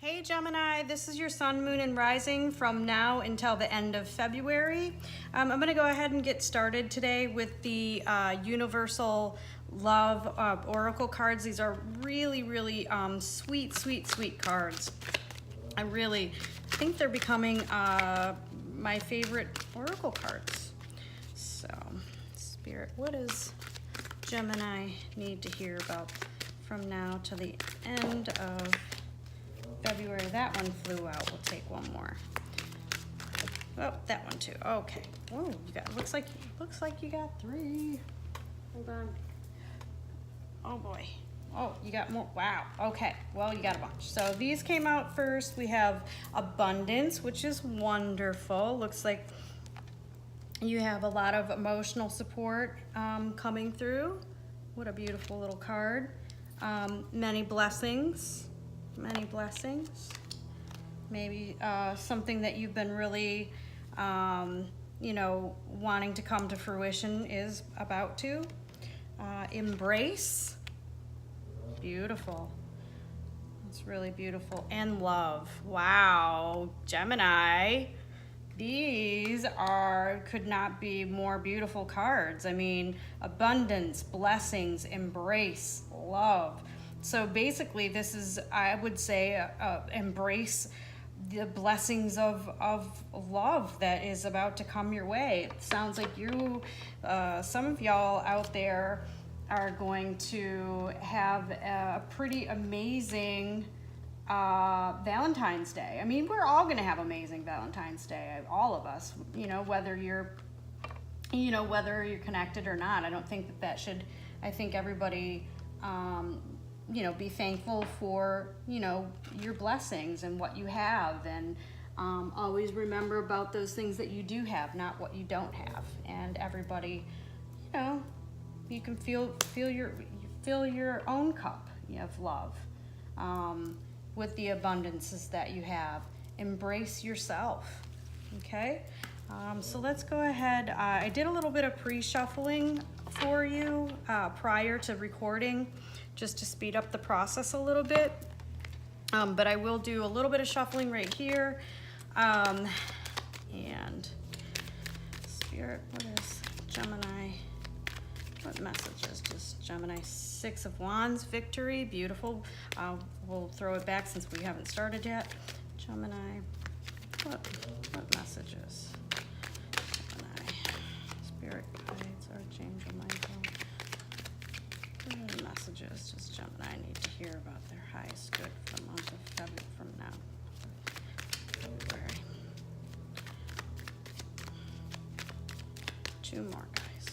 Hey Gemini, this is your sun, moon, and rising from now until the end of February. I'm going to go ahead and get started today with the Universal Love Oracle cards. These are really sweet cards. I think they're becoming my favorite Oracle cards. So, Spirit, what does Gemini need to hear about from now to the end of February? That one flew out. We'll take one more. Oh, that one too. Okay. Oh, you got. Looks like you got three. Hold on. Oh boy. Oh, you got more. Wow. Okay. Well, you got a bunch. So these came out first. We have abundance, which is wonderful. Looks like you have a lot of emotional support coming through. What a beautiful little card. Many blessings. Many blessings. Maybe something that you've been really, wanting to come to fruition is about to. Embrace. Beautiful. It's really beautiful. And love. Wow, Gemini. These could not be more beautiful cards. I mean, abundance, blessings, embrace, love. So basically, this is, I would say, embrace the blessings of love that is about to come your way. It sounds like some of y'all out there are going to have a pretty amazing Valentine's Day. I mean, we're all going to have amazing Valentine's Day, all of us, whether you're connected or not. I don't think that should, I think everybody, be thankful for, your blessings and what you have, and always remember about those things that you do have, not what you don't have. And everybody, you can fill your own cup of love with the abundances that you have. Embrace yourself, okay? So let's go ahead. I did a little bit of pre-shuffling for you prior to recording, just to speed up the process a little bit. But I will do a little bit of shuffling right here. And Spirit, what is Gemini? What messages does Gemini? Six of Wands, victory, beautiful. We'll throw it back since we haven't started yet. Gemini, what messages? Gemini, Spirit guides, Archangel Michael. What messages does Gemini need to hear about their highest good for the month of February from now? February. Two more, guys.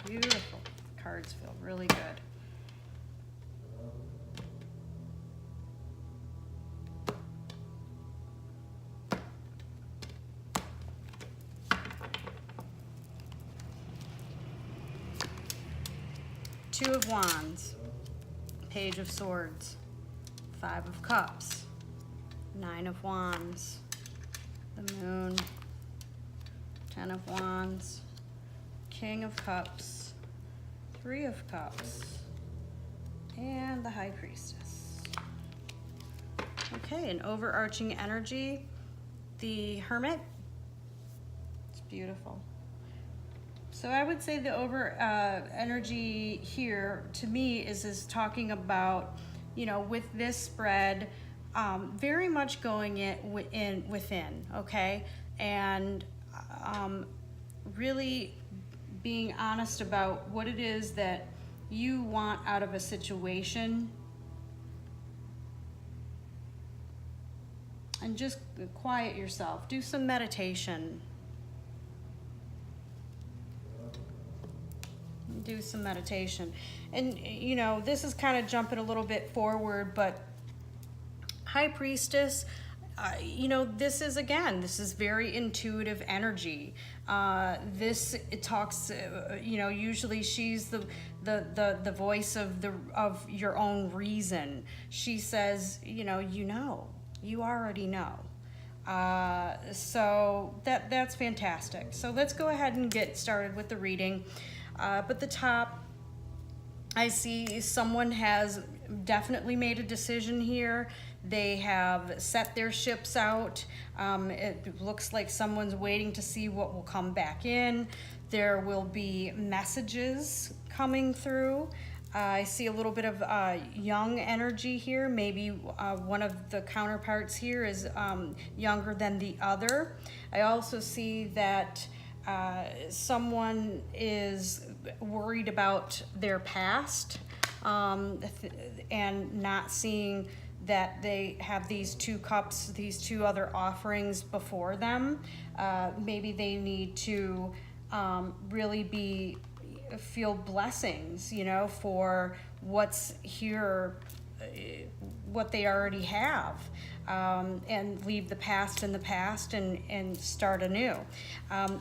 Beautiful. Cards feel really good. Two of Wands, Page of Swords, Five of Cups, Nine of Wands, the Moon, Ten of Wands, King of Cups, Three of Cups, and the High Priestess. Okay, an overarching energy, the Hermit. It's beautiful. So I would say the energy here to me is talking about, with this spread, very much going within, okay? And really being honest about what it is that you want out of a situation, and just quiet yourself. Do some meditation. Do some meditation. And this is kind of jumping a little bit forward, but High Priestess, this is very intuitive energy. It talks, usually she's the voice of your own reason. She says, you already know. So that's fantastic. So let's go ahead and get started with the reading. But the top I see someone has definitely made a decision here. They have set their ships out. It looks like someone's waiting to see what will come back in. There will be messages coming through. I see a little bit of young energy here. Maybe one of the counterparts here is younger than the other. I also see that someone is worried about their past and not seeing that they have these two cups, these two other offerings before them. Maybe they need to really feel blessings, you know, for what's here, what they already have, and leave the past in the past and start anew.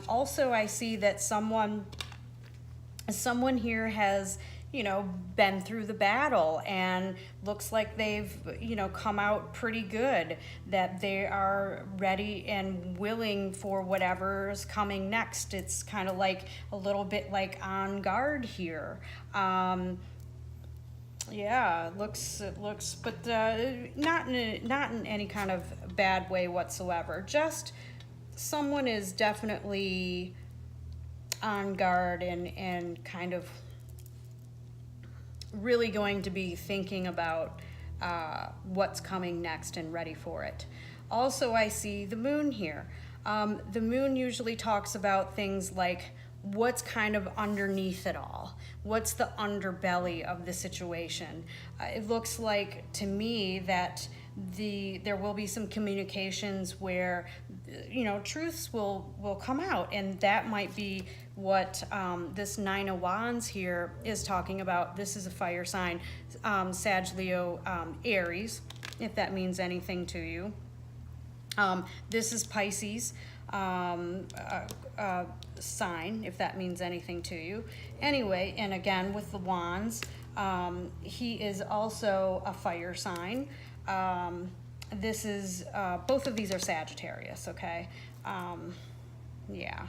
Also, I see that someone here has, you know, been through the battle and looks like they've, you know, come out pretty good, that they are ready and willing for whatever's coming next. It's kind of like a little bit like on guard here. Yeah, it looks, but not in any kind of bad way whatsoever. Just someone is definitely on guard and kind of really going to be thinking about what's coming next and ready for it. Also, I see the moon here. The moon usually talks about things like what's kind of underneath it all. What's the underbelly of the situation? It looks like to me that there will be some communications where, you know, truths will come out, and that might be what this Nine of Wands here is talking about. This is a fire sign, Sag, Leo, Aries, if that means anything to you. This is Pisces sign, if that means anything to you. Anyway, and again with the wands, he is also a fire sign. This is both of these are Sagittarius, okay? Yeah,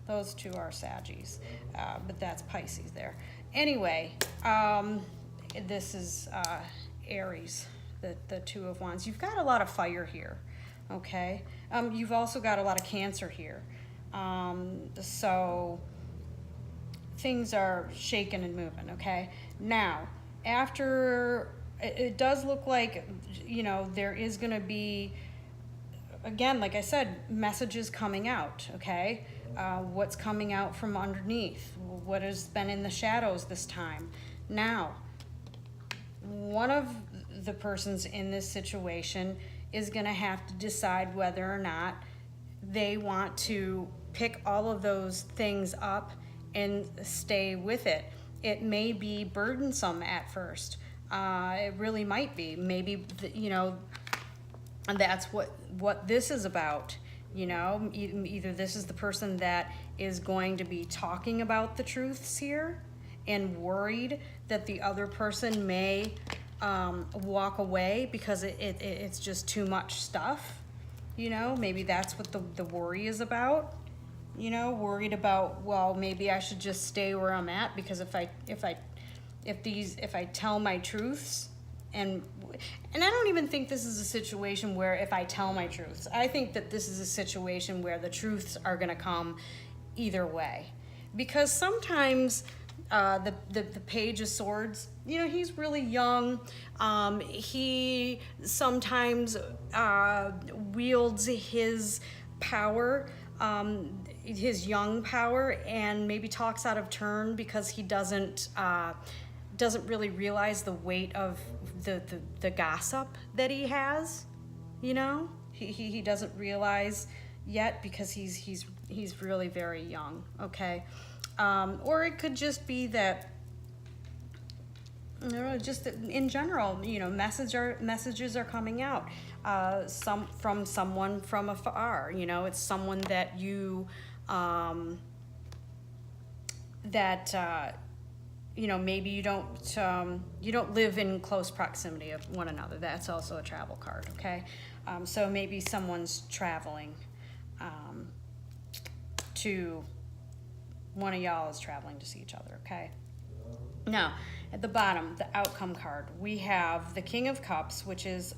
those two are Saggies, but that's Pisces there. Anyway, this is Aries, the Two of Wands. You've got a lot of fire here, okay? You've also got a lot of Cancer here. So things are shaking and moving, okay? Now, after, it does look like, you know, there is going to be, again, like I said, messages coming out, okay? What's coming out from underneath? What has been in the shadows this time? Now, one of the persons in this situation is going to have to decide whether or not they want to pick all of those things up and stay with it. It may be burdensome at first. It really might be. Maybe, you know, and that's what this is about. You know, either this is the person that is going to be talking about the truths here and worried that the other person may walk away because it's just too much stuff. You know, maybe that's what the worry is about. You know, worried about, well, maybe I should just stay where I'm at, because if I tell my truths, and I don't even think this is a situation where if I tell my truths, I think that this is a situation where the truths are going to come either way, because sometimes the Page of Swords, you know, he's really young. He sometimes wields his power, his young power, and maybe talks out of turn because he doesn't really realize the weight of the gossip that he has. You know, he doesn't realize yet because he's really very young. Okay. Or it could just be that, you know, just in general, you know, messages are coming out, from someone from afar. You know, it's someone that you you know, maybe you don't live in close proximity of one another. That's also a travel card. Okay, so maybe someone's traveling to. One of y'all is traveling to see each other, okay? Now, at the bottom, the outcome card, we have the King of Cups, which is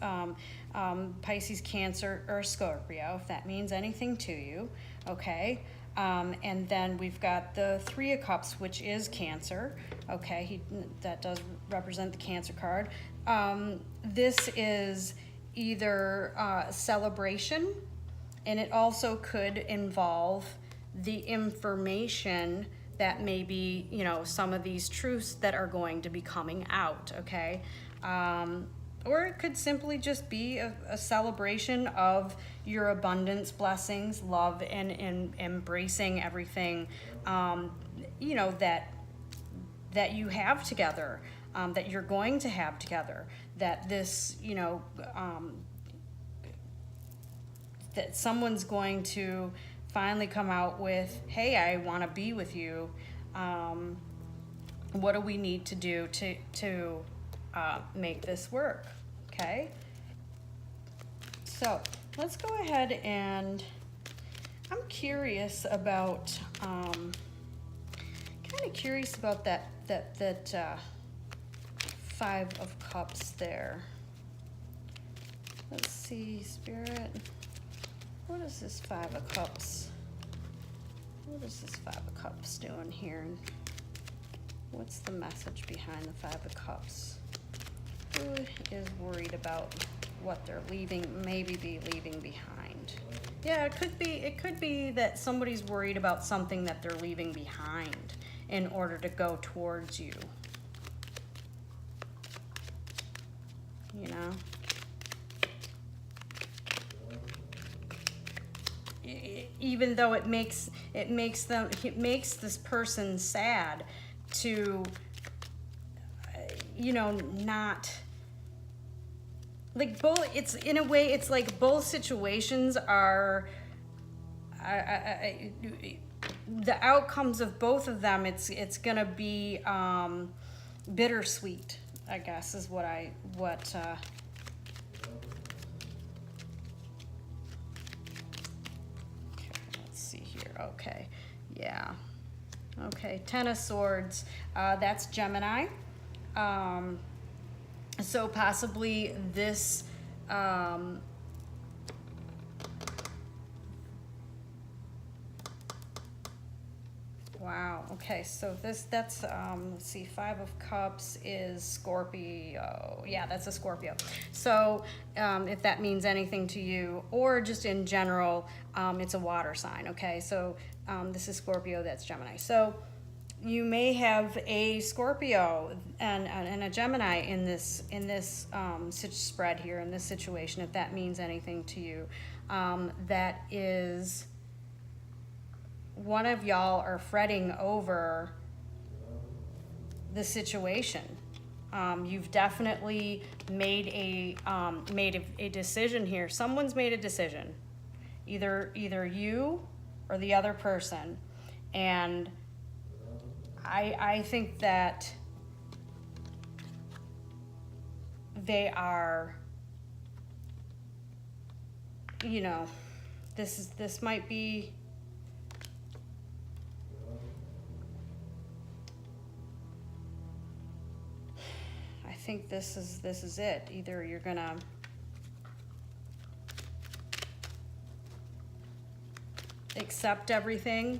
Pisces, Cancer, or Scorpio, if that means anything to you, okay? And then we've got the Three of Cups, which is Cancer, okay? That does represent the Cancer card. This is either celebration, and it also could involve the information that maybe, you know, some of these truths that are going to be coming out, okay? Or it could simply just be a celebration of your abundance, blessings, love, and embracing everything, you know, that you have together, that you're going to have together, that this, you know, that someone's going to finally come out with, hey, I want to be with you. What do we need to do to make this work? Okay. So let's go ahead, and I'm curious about, kind of curious about that Five of Cups there. Let's see, Spirit. What is this Five of Cups? What is this Five of Cups doing here? What's the message behind the Five of Cups? Who is worried about what they're leaving, maybe be leaving behind? Yeah, it could be that somebody's worried about something that they're leaving behind in order to go towards you. You know? Even though it makes this person sad to, you know, not like both. It's in a way, it's like both situations are the outcomes of both of them. It's gonna be bittersweet, I guess, is what okay, yeah. Okay, Ten of Swords, that's Gemini. So possibly this, wow, okay, so that's, let's see, Five of Cups is Scorpio. Yeah, that's a Scorpio. So if that means anything to you, or just in general, it's a water sign, okay? So this is Scorpio, that's Gemini. So you may have a Scorpio and a Gemini in this spread here, in this situation, if that means anything to you. That is, one of y'all are fretting over the situation. You've definitely made a decision here. Someone's made a decision, either you or the other person, and I think that they are, you know, this might be, I think this is it. Either you're gonna accept everything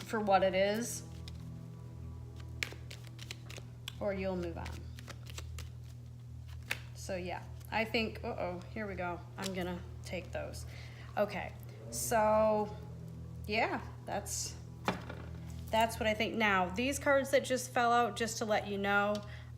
for what it is, or you'll move on. So yeah, I think, here we go. I'm gonna take those. Okay, so yeah, that's what I think. Now, these cards that just fell out, just to let you know,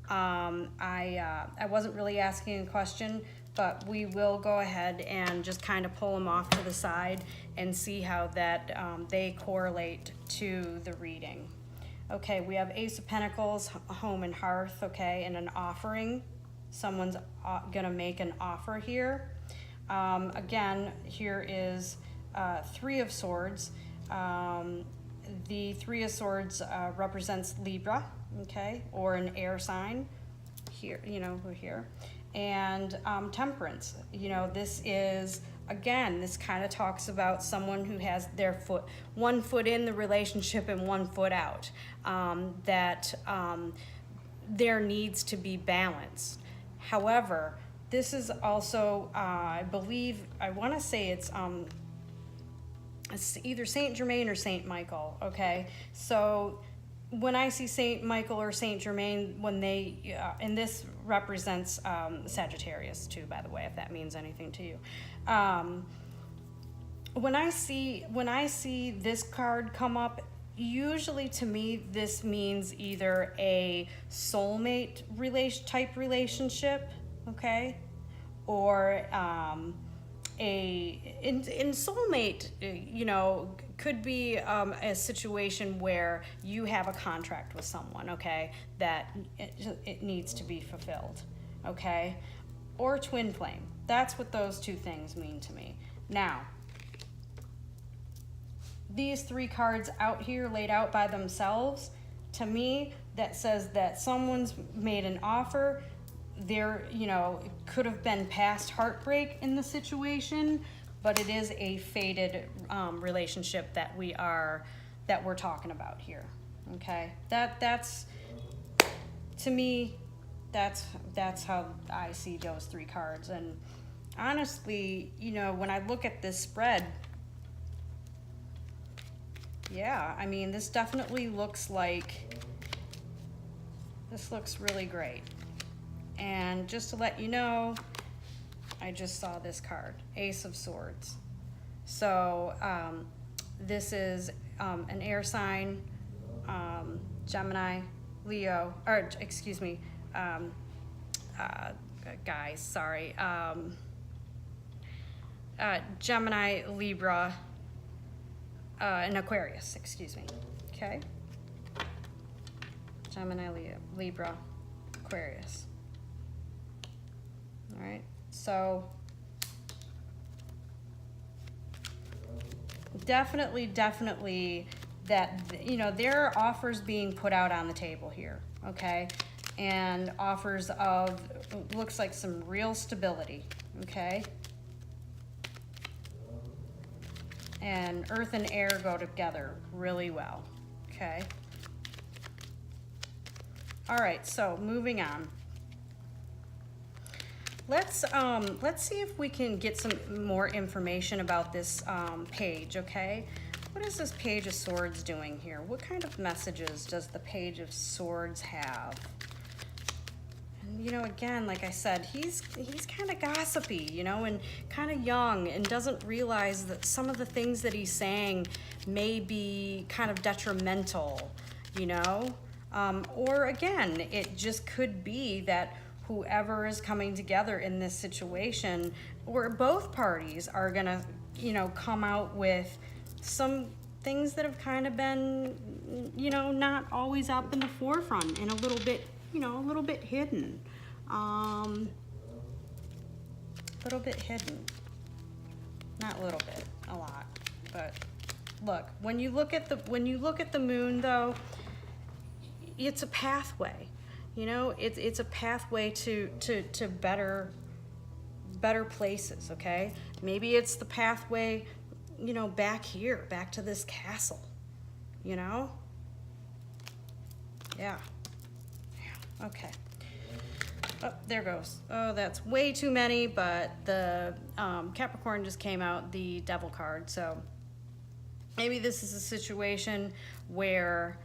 I wasn't really asking a question, but we will go ahead and just kind of pull them off to the side and see how that they correlate to the reading. Okay, we have Ace of Pentacles, home and hearth, okay, and an offering. Someone's gonna make an offer here. Again, here is Three of Swords. The Three of Swords represents Libra, okay, or an air sign. Here, you know, we're here. And Temperance, you know, this is again, this kind of talks about someone who has their one foot in the relationship and one foot out. There needs to be balance. However, this is also, I believe, I want to say it's either Saint Germain or Saint Michael. Okay, so when I see Saint Michael or Saint Germain, when they, and this represents Sagittarius too, by the way, if that means anything to you. When I see this card come up, usually to me this means either a soulmate type relationship, okay, or in soulmate, you know, could be a situation where you have a contract with someone, okay, that it needs to be fulfilled, okay, or twin flame. That's what those two things mean to me. Now, these three cards out here laid out by themselves, to me, that says that someone's made an offer. There, you know, it could have been past heartbreak in the situation, but it is a fated relationship that we're talking about here. Okay, that's to me, that's how I see those three cards. And honestly, you know, when I look at this spread, yeah, I mean, this definitely looks like, this looks really great. And just to let you know, I just saw this card, Ace of Swords. So this is an air sign, Gemini, Leo, or excuse me, guys, sorry, Gemini, Libra, and Aquarius, excuse me, okay? Gemini, Libra, Aquarius. All right, so definitely that, you know, there are offers being put out on the table here, okay? And offers of, looks like some real stability, okay? And earth and air go together really well, okay? All right, so moving on. Let's see if we can get some more information about this page, okay? What is this Page of Swords doing here? What kind of messages does the Page of Swords have? And, you know, again, like I said, he's kind of gossipy, you know, and kind of young, and doesn't realize that some of the things that he's saying may be kind of detrimental, you know? Or again, it just could be that whoever is coming together in this situation, or both parties are gonna, you know, come out with some things that have kind of been, you know, not always up in the forefront and a little bit, you know, a little bit hidden. Little bit hidden. Not a little bit, a lot. But look, when you look at the moon though, it's a pathway. You know, it's a pathway to better places, okay? Maybe it's the pathway, you know, back here, back to this castle, you know? Yeah, okay. Oh, there goes. Oh, that's way too many, but the Capricorn just came out, the Devil card, so maybe this is a situation where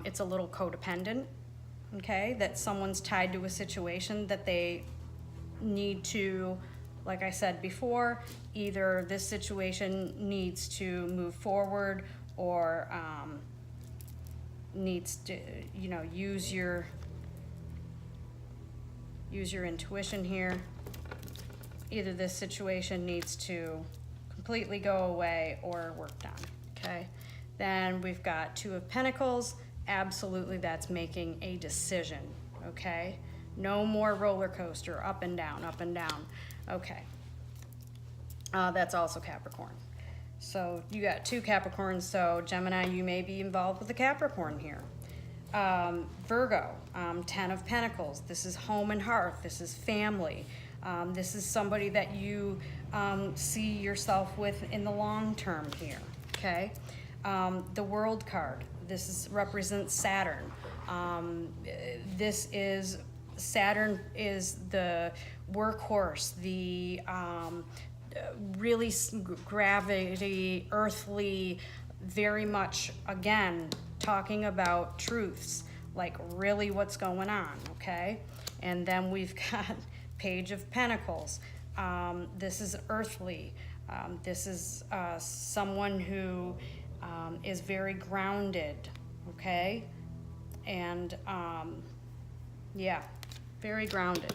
it's a little codependent, okay, that someone's tied to a situation that they need to, like I said before, either this situation needs to move forward or needs to, you know, use your intuition here. Either this situation needs to completely go away or worked on, okay? Then we've got Two of Pentacles. Absolutely, that's making a decision, okay? No more roller coaster, up and down, up and down. Okay. That's also Capricorn. So you got two Capricorns, so Gemini, you may be involved with a Capricorn here. Virgo, 10 of Pentacles. This is home and hearth. This is family. This is somebody that you see yourself with in the long term here, okay? The World card, represents Saturn. Saturn is the workhorse, the really gravity, earthly, very much, again, talking about truths, like really what's going on, okay? And then we've got Page of Pentacles. This is earthly. This is someone who is very grounded, okay? And yeah, very grounded.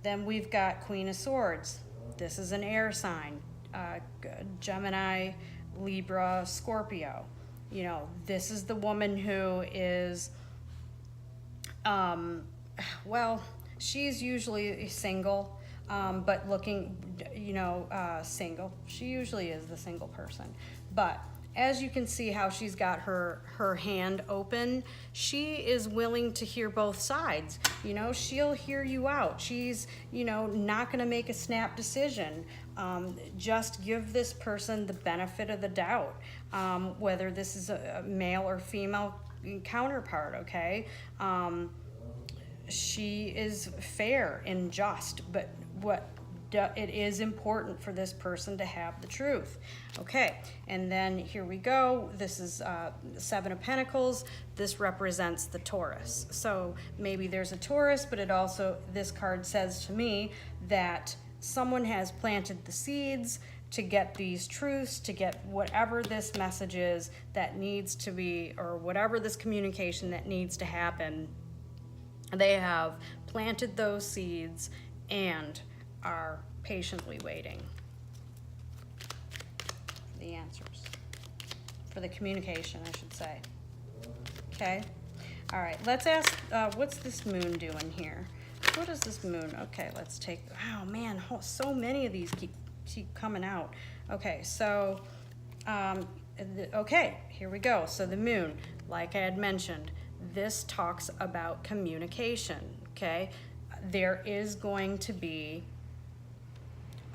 Then we've got Queen of Swords. This is an air sign, Gemini, Libra, Scorpio. You know, this is the woman who is, well, she's usually single, but looking, single. She usually is the single person. But as you can see how she's got her hand open, she is willing to hear both sides. You know, she'll hear you out. She's, not gonna make a snap decision. Just give this person the benefit of the doubt, whether this is a male or female counterpart, okay? She is fair and just, but it is important for this person to have the truth. Okay, and then here we go. This is Seven of Pentacles. This represents the Taurus. So maybe there's a Taurus, but this card says to me that someone has planted the seeds to get these truths, to get whatever this message is that needs to be, or whatever this communication that needs to happen. They have planted those seeds and are patiently waiting for the answers, for the communication, I should say. Okay, all right, let's ask, what's this moon doing here? What is this moon? Okay, let's take, oh man, so many of these keep coming out. Okay, so, okay, here we go. So the moon, like I had mentioned, this talks about communication, okay? There is going to be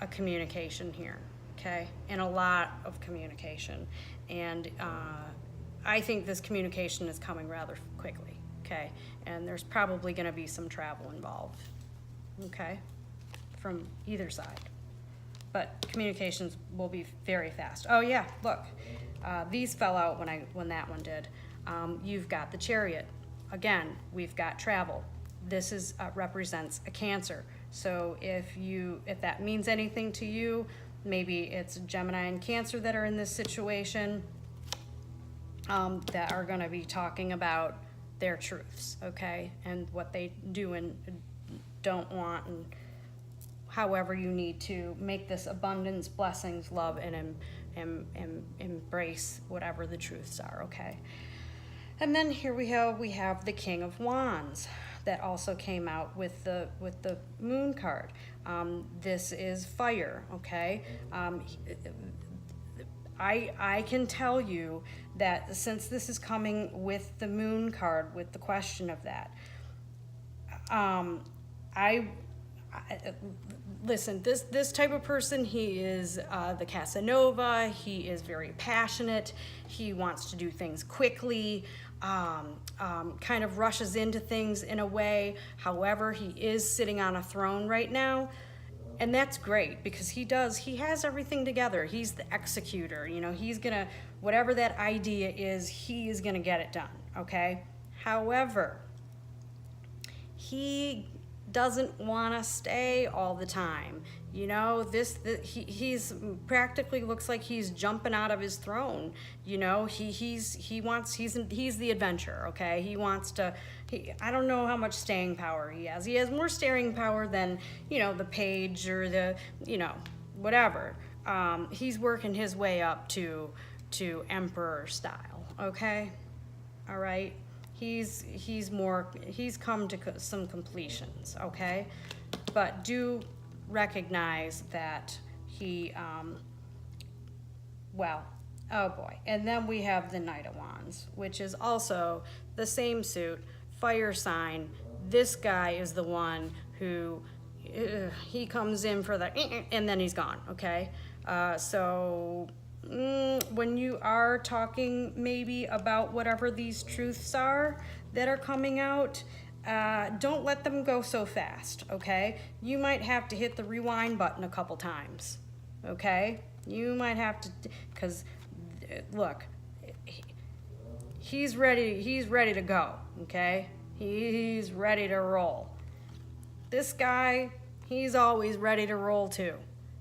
a communication here, okay? And a lot of communication. And I think this communication is coming rather quickly, okay? And there's probably gonna be some travel involved, okay? From either side. But communications will be very fast. Oh yeah, look, these fell out when that one did. You've got the Chariot. Again, we've got travel. This represents a Cancer. So if that means anything to you, maybe it's Gemini and Cancer that are in this situation, that are going to be talking about their truths, okay, and what they do and don't want, and however you need to make this abundance, blessings, love, and embrace whatever the truths are, okay. And then here we have the King of Wands that also came out with the moon card. This is fire, okay? I can tell you that since this is coming with the moon card, with the question of that, listen, this type of person, he is the Casanova. He is very passionate. He wants to do things quickly, kind of rushes into things in a way. However, he is sitting on a throne right now. And that's great because he has everything together. He's the executor, he's gonna, whatever that idea is, he is gonna get it done, okay? However, he doesn't want to stay all the time. He's practically looks like he's jumping out of his throne. He's the adventurer, okay? He wants to, I don't know how much staying power he has. He has more staying power than, the page or the, whatever. He's working his way up to emperor style, okay? All right? He's come to some completions, okay? But do recognize that he, well, oh boy. And then we have the Knight of Wands, which is also the same suit, fire sign, This guy is the one who he comes in for the and then he's gone, okay? When you are talking maybe about whatever these truths are that are coming out, don't let them go so fast, okay? You might have to hit the rewind button a couple times, okay? You might have to, because look, he's ready to go, okay? He's ready to roll. This guy, he's always ready to roll too.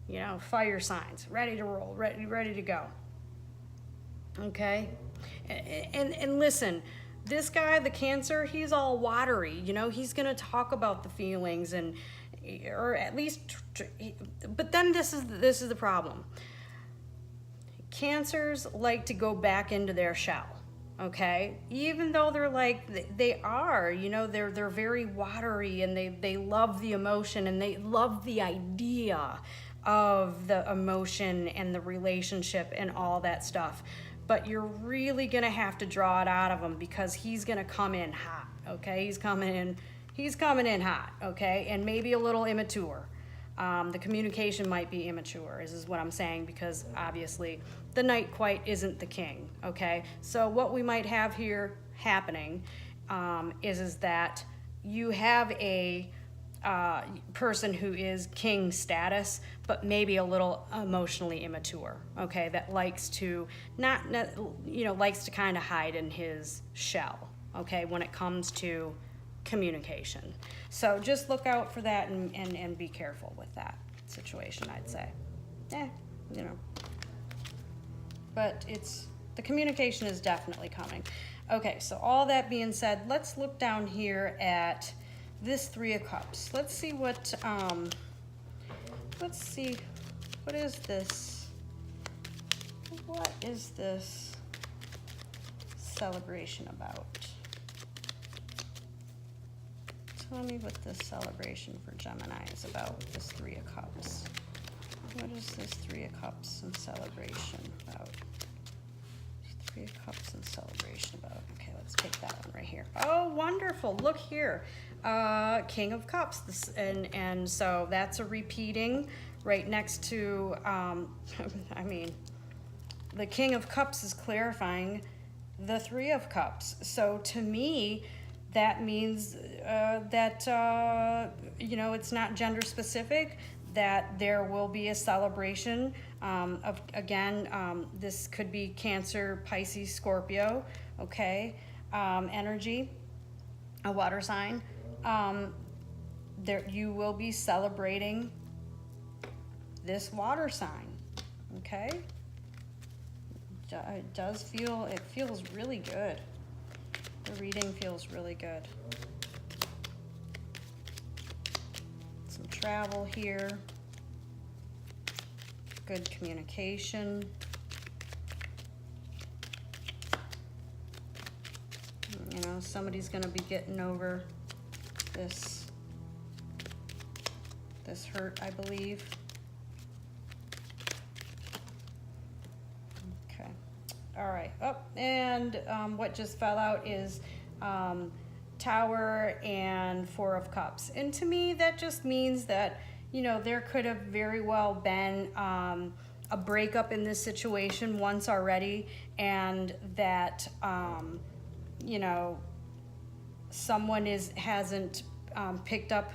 You know, fire signs, ready to roll, ready to go. Okay? And listen, this guy, the Cancer, he's all watery. You know, he's going to talk about the feelings or at least, but then this is the problem. Cancers like to go back into their shell. Okay, even though they are, you know, they're very watery, and they love the emotion, and they love the idea of the emotion and the relationship and all that stuff. But you're really gonna have to draw it out of him, because he's gonna come in hot. Okay, he's coming in hot. Okay, and maybe a little immature. The communication might be immature, is what I'm saying, because obviously the Knight quite isn't the King, okay? So what we might have here happening is that you have a person who is King status, but maybe a little emotionally immature, okay? That likes to likes to kind of hide in his shell, okay, when it comes to communication. So just look out for that and be careful with that situation, I'd say. You know. But the communication is definitely coming. Okay, so all that being said, let's look down here at this Three of Cups. Let's see what is this? What is this celebration about? Tell me what this celebration for Gemini is about with this Three of Cups. What is this Three of Cups and celebration about? Three of Cups and celebration about. Okay, let's take that one right here. Oh, wonderful. Look here. King of Cups. And so that's a repeating right next to, I mean, the King of Cups is clarifying the Three of Cups. So to me, that means that, you know, it's not gender specific, that there will be a celebration of, again, this could be Cancer, Pisces, Scorpio, okay, energy, a water sign. There, you will be celebrating this water sign, okay? It feels really good. The reading feels really good. Some travel here. Good communication. You know, somebody's going to be getting over this hurt, I believe. Okay. All right. Oh, and what just fell out is Tower and Four of Cups. And to me, that just means that, you know, there could have very well been a breakup in this situation once already, and that, you know, someone hasn't picked up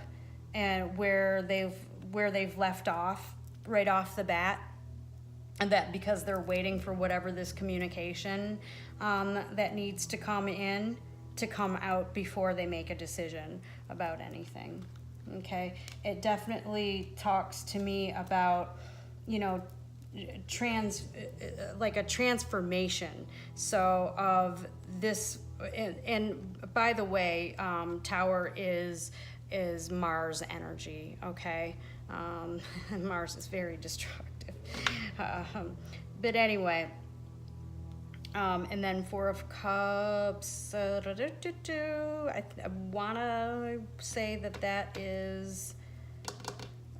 and where they've left off right off the bat, and that because they're waiting for whatever this communication that needs to come in to come out before they make a decision about anything. Okay, it definitely talks to me about, you know, like a transformation. So of this, and by the way, Tower is Mars energy, okay? And Mars is very destructive. But anyway, and then Four of Cups, I want to say that is,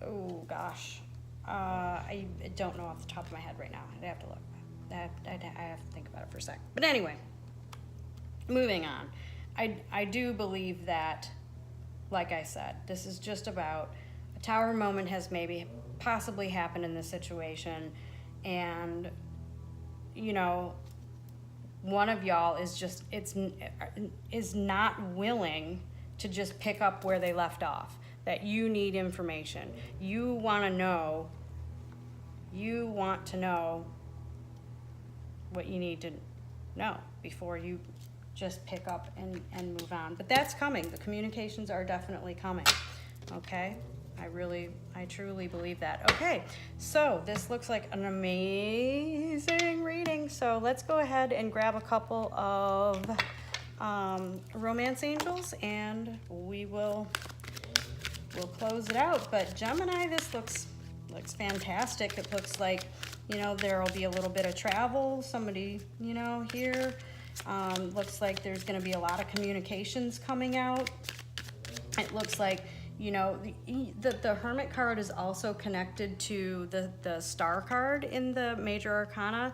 oh gosh, I don't know off the top of my head right now. I'd have to look. I have to think about it for a sec. But anyway, moving on. I do believe that like I said, this is just about a tower moment has maybe possibly happened in this situation, and you know, one of y'all is just is not willing to just pick up where they left off. That you need information. You want to know. You want to know what you need to know before you just pick up and move on. But that's coming. The communications are definitely coming. Okay? I truly believe that. Okay, so this looks like an amazing reading. So let's go ahead and grab a couple of romance angels, and we'll close it out. But Gemini, this looks fantastic. It looks like, you know, there'll be a little bit of travel. Somebody, you know, here. Looks like there's going to be a lot of communications coming out. It looks like, you know, the Hermit card is also connected to the Star card in the Major Arcana.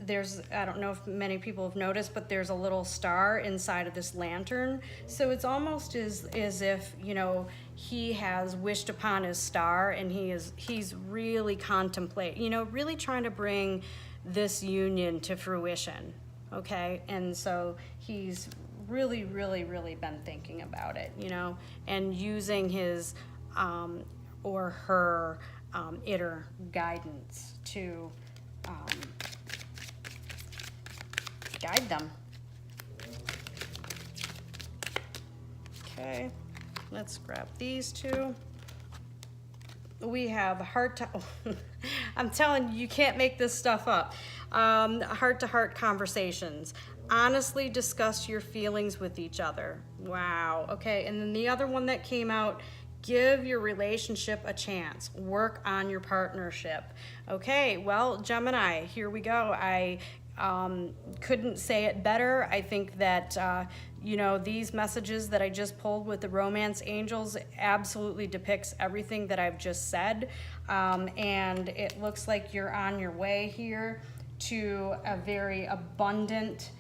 There's, I don't know if many people have noticed, but there's a little star inside of this lantern. So it's almost as if, you know, he has wished upon his star, and he's really contemplating, you know, really trying to bring this union to fruition. Okay, and so he's really been thinking about it, you know, and using his or her inner guidance to guide them. Okay, let's grab these two. We have heart to I'm telling you, you can't make this stuff up. Heart-to-heart conversations. Honestly discuss your feelings with each other. Wow. Okay, and then the other one that came out, give your relationship a chance. Work on your partnership. Okay, well, Gemini, here we go. I couldn't say it better. I think that, you know, these messages that I just pulled with the romance angels absolutely depicts everything that I've just said. And it looks like you're on your way here to a very abundant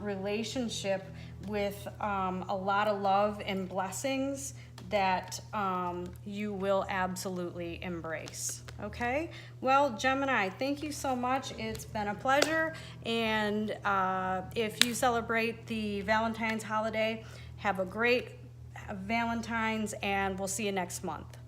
relationship with a lot of love and blessings that you will absolutely embrace. Okay, well, Gemini, thank you so much. It's been a pleasure. And if you celebrate the Valentine's holiday, have a great Valentine's, and we'll see you next month.